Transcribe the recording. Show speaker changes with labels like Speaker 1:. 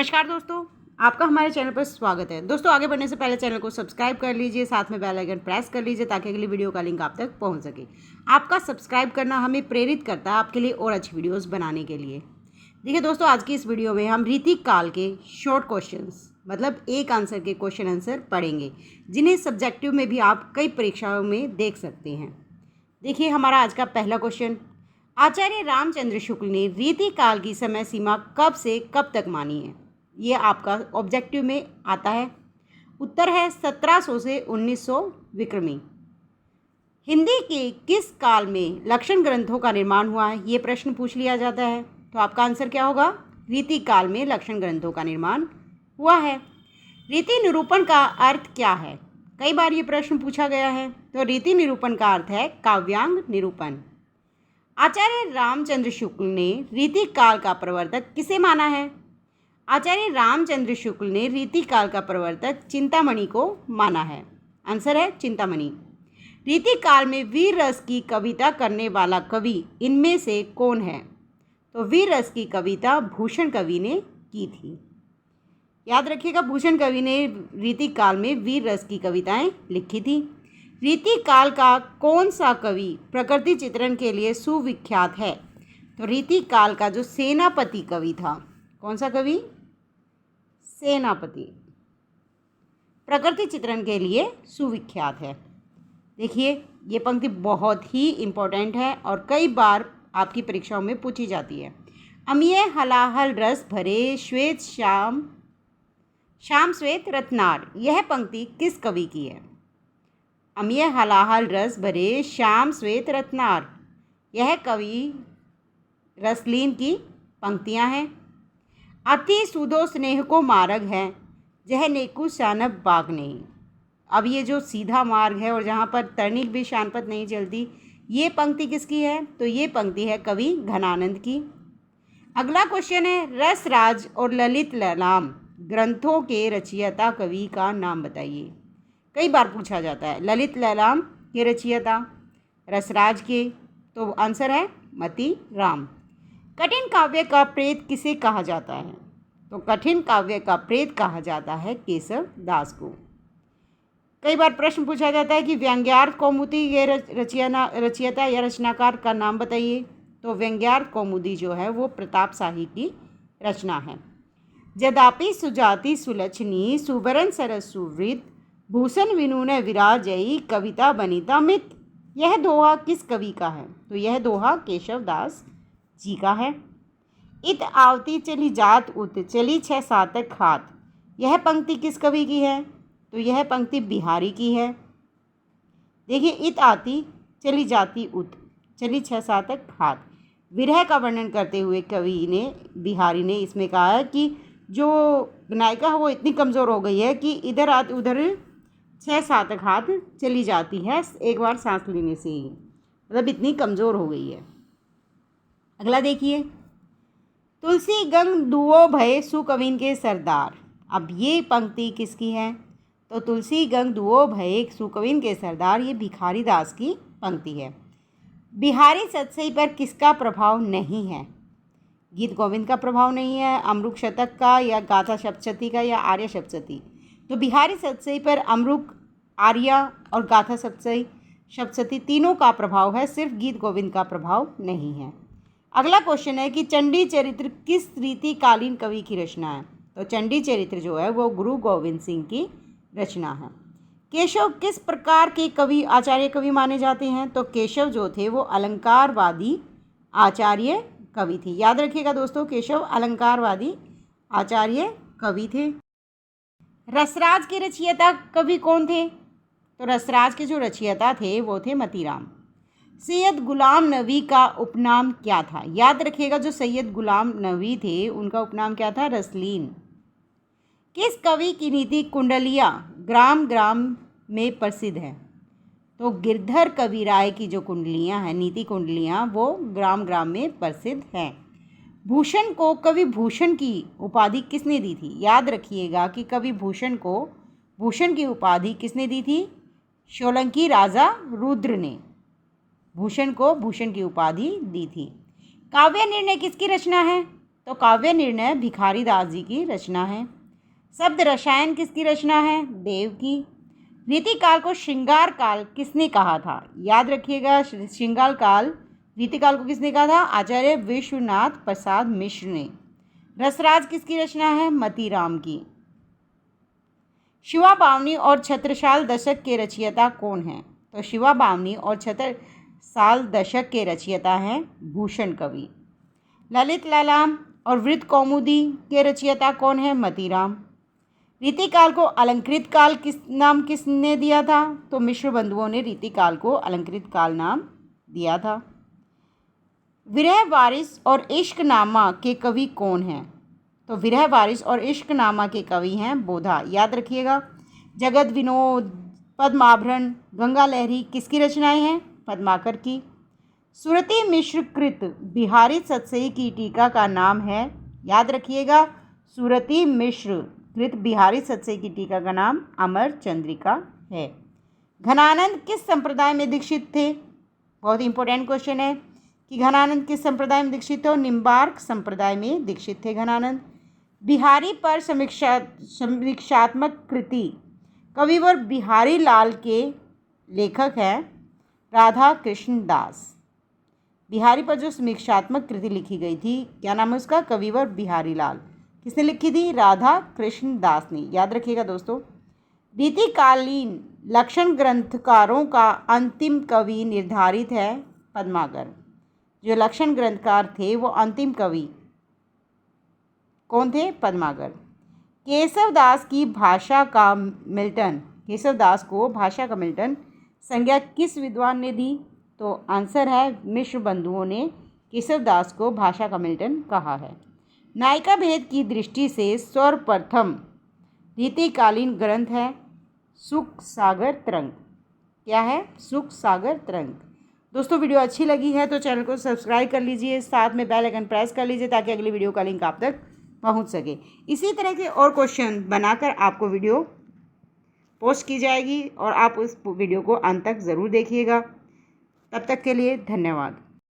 Speaker 1: नमस्कार दोस्तों, आपका हमारे चैनल पर स्वागत है। दोस्तों, आगे बढ़ने से पहले चैनल को सब्सक्राइब कर लीजिए, साथ में बेल आइकन प्रेस कर लीजिए ताकि अगली वीडियो का लिंक आप तक पहुंच सके। आपका सब्सक्राइब करना हमें प्रेरित करता है आपके लिए और अच्छी वीडियोस बनाने के लिए। देखिए दोस्तों, आज की इस वीडियो में हम रीतिक काल के शॉर्ट क्वेश्चंस मतलब एक आंसर के क्वेश्चन आंसर पढ़ेंगे, जिन्हें सब्जेक्टिव में भी आप कई परीक्षाओं में देख सकते हैं। देखिए हमारा आज का पहला क्वेश्चन, आचार्य रामचंद्र शुक्ल ने रीति काल की समय सीमा कब से कब तक मानी है? ये आपका ऑब्जेक्टिव में आता है। उत्तर है 1700 से 1900 विक्रमी। हिंदी के किस काल में लक्षण ग्रंथों का निर्माण हुआ है? ये प्रश्न पूछ लिया जाता है, तो आपका आंसर क्या होगा? रीति काल में लक्षण ग्रंथों का निर्माण हुआ है। रीति निरूपण का अर्थ क्या है? कई बार ये प्रश्न पूछा गया है। तो रीति निरूपण का अर्थ है काव्यांग निरूपण। आचार्य रामचंद्र शुक्ल ने रीति काल का प्रवर्तक किसे माना है? आचार्य रामचंद्र शुक्ल ने रीति काल का प्रवर्तक चिंतामणि को माना है। आंसर है चिंतामणि। रीति काल में वीर रस की कविता करने वाला कवि इनमें से कौन है? तो वीर रस की कविता भूषण कवि ने की थी। याद रखिएगा, भूषण कवि ने रीति काल में वीर रस की कविताएं लिखी थी। रीति काल का कौन सा कवि प्रकृति चित्रण के लिए सुविख्यात है? तो रीति काल का जो सेनापति कवि था, कौन सा कवि? सेनापति, प्रकृति चित्रण के लिए सुविख्यात है। देखिए ये पंक्ति बहुत ही इम्पोर्टेंट है और कई बार आपकी परीक्षाओं में पूछी जाती है। अमिय हलाहल रस भरे श्वेत श्याम श्याम श्वेत रत्नार, यह पंक्ति किस कवि की है? अमिय हलाहल रस भरे श्याम श्वेत रत्नार, यह कवि रसलीन की पंक्तियां हैं। अति सुदो स्नेह को मार्ग है, जह नेकु शानब बाग नहीं। अब ये जो सीधा मार्ग है और जहाँ पर तर्णिक भी शानपत नहीं चलती, ये पंक्ति किसकी है? तो ये पंक्ति है कवि घनानंद की। अगला क्वेश्चन है, रसराज और ललित ललाम ग्रंथों के रचयिता कवि का नाम बताइए। कई बार पूछा जाता है। ललित ललाम के रचयिता रसराज के, तो आंसर है मती राम। कठिन काव्य का प्रेत किसे कहा जाता है? तो कठिन काव्य का प्रेत कहा जाता है केशव दास को। कई बार प्रश्न पूछा जाता है कि व्यंग्यार्थ कौमुदी के रचयिता या रचनाकार का नाम बताइए। तो व्यंग्यार्थ कौमुदी जो है वो प्रताप शाही की रचना है। यद्यपि सुजाति सुलक्षणी सुवर्ण सरस सुवृत भूषण विनून विराजयी कविता बनिता मित, यह दोहा किस कवि का है? तो यह दोहा केशव दास जी का है। इत आवती चली जात उत चली 6 सातक हाथ, यह पंक्ति किस कवि की है? तो यह पंक्ति बिहारी की है। देखिए, इत आती चली जाती उत चली 6 सातक हाथ, विरह का वर्णन करते हुए कवि ने बिहारी ने इसमें कहा है कि जो नायिका है वो इतनी कमज़ोर हो गई है कि इधर आती उधर 6 सातक हाथ चली जाती है एक बार सांस लेने से ही, मतलब इतनी कमज़ोर हो गई है। अगला देखिए, तुलसी गंग दुओ भय सुकविन के सरदार। अब ये पंक्ति किसकी है? तो तुलसी गंग दुओ भय सुकविन के सरदार, ये भिखारी दास की पंक्ति है। बिहारी सतसई पर किसका प्रभाव नहीं है? गीत गोविंद का प्रभाव नहीं है, अमरुक शतक का या गाथा सप्तशती का या आर्य सप्तशती। तो बिहारी सतसई पर अमरुक, आर्या और गाथा सप्तशती तीनों का प्रभाव है, सिर्फ गीत गोविंद का प्रभाव नहीं है। अगला क्वेश्चन है कि चंडी चरित्र किस रीतिकालीन कवि की रचना है? तो चंडी चरित्र जो है वो गुरु गोविंद सिंह की रचना है। केशव किस प्रकार के कवि आचार्य कवि माने जाते हैं? तो केशव जो थे वो अलंकारवादी आचार्य कवि थे। याद रखिएगा दोस्तों, केशव अलंकारवादी आचार्य कवि थे। रसराज के रचयिता कवि कौन थे? तो रसराज के जो रचयिता थे वो थे मतीराम। सैयद गुलाम नबी का उपनाम क्या था? याद रखिएगा, जो सैयद गुलाम नबी थे उनका उपनाम क्या था? रसलीन। किस कवि की नीति कुंडलियाँ ग्राम ग्राम में प्रसिद्ध है? तो गिरधर कवि राय की जो कुंडलियाँ हैं, नीति कुंडलियाँ, वो ग्राम ग्राम में प्रसिद्ध हैं। भूषण को कवि भूषण की उपाधि किसने दी थी? याद रखिएगा कि कवि भूषण को भूषण की उपाधि किसने दी थी? सोलंकी राजा रुद्र ने भूषण को भूषण की उपाधि दी थी। काव्य निर्णय किसकी रचना है? तो काव्य निर्णय भिखारी दास जी की रचना है। शब्द रसायन किसकी रचना है? देव की। रीतिकाल को श्रृंगार काल किसने कहा था? याद रखिएगा, श्रृंगार काल रीतिकाल को किसने कहा था? आचार्य विश्वनाथ प्रसाद मिश्र ने। रसराज किसकी रचना है? मतीराम की। शिवा बावनी और छत्रसाल दशक के रचयिता कौन हैं? तो शिवा बावनी और छत्रसाल दशक के रचयिता हैं भूषण कवि। ललित ललाम और वृत्त कौमुदी के रचयिता कौन है? मतीराम। रीतिकाल को अलंकृत काल किसने दिया था? तो मिश्र बंधुओं ने रीतिकाल को अलंकृत काल नाम दिया था। विरह वारिस और इश्कनामा के कवि कौन हैं? तो विरह वारिस और इश्कनामा के कवि हैं बोधा। याद रखिएगा। जगत विनोद, पद्माभरण, गंगा लहरी किसकी रचनाएं हैं? पद्माकर की। सुरती मिश्र कृत बिहारी सतसई की टीका का नाम है? याद रखिएगा, सुरती मिश्र कृत बिहारी सतसई की टीका का नाम अमर चंद्रिका है। घनानंद किस संप्रदाय में दीक्षित थे? बहुत इंपॉर्टेंट क्वेश्चन है कि घनानंद किस संप्रदाय में दीक्षित थे? और निम्बार्क संप्रदाय में दीक्षित थे घनानंद। बिहारी पर समीक्षात्मक कृति कविवर बिहारी लाल के लेखक हैं राधा कृष्ण दास। बिहारी पर जो समीक्षात्मक कृति लिखी गई थी, क्या नाम है उसका? कविवर बिहारी लाल। किसने लिखी थी? राधा कृष्ण दास ने। याद रखिएगा दोस्तों। रीतिकालीन लक्षण ग्रंथकारों का अंतिम कवि निर्धारित है पद्माकर। जो लक्षण ग्रंथकार थे वो अंतिम कवि कौन थे? पद्माकर। केशव दास की भाषा का मिल्टन, केशव दास को भाषा का मिल्टन संज्ञा किस विद्वान ने दी? तो आंसर है मिश्र बंधुओं ने केशव दास को भाषा का मिल्टन कहा है। नायिका भेद की दृष्टि से सर्वप्रथम रीतिकालीन ग्रंथ है सुख सागर तरंग। क्या है? सुख सागर तरंग। दोस्तों वीडियो अच्छी लगी है तो चैनल को सब्सक्राइब कर लीजिए, साथ में बेल आइकन प्रेस कर लीजिए ताकि अगली वीडियो का लिंक आप तक पहुंच सके। इसी तरह के और क्वेश्चन बनाकर आपको वीडियो पोस्ट की जाएगी और आप उस वीडियो को अंत तक ज़रूर देखिएगा। तब तक के लिए धन्यवाद।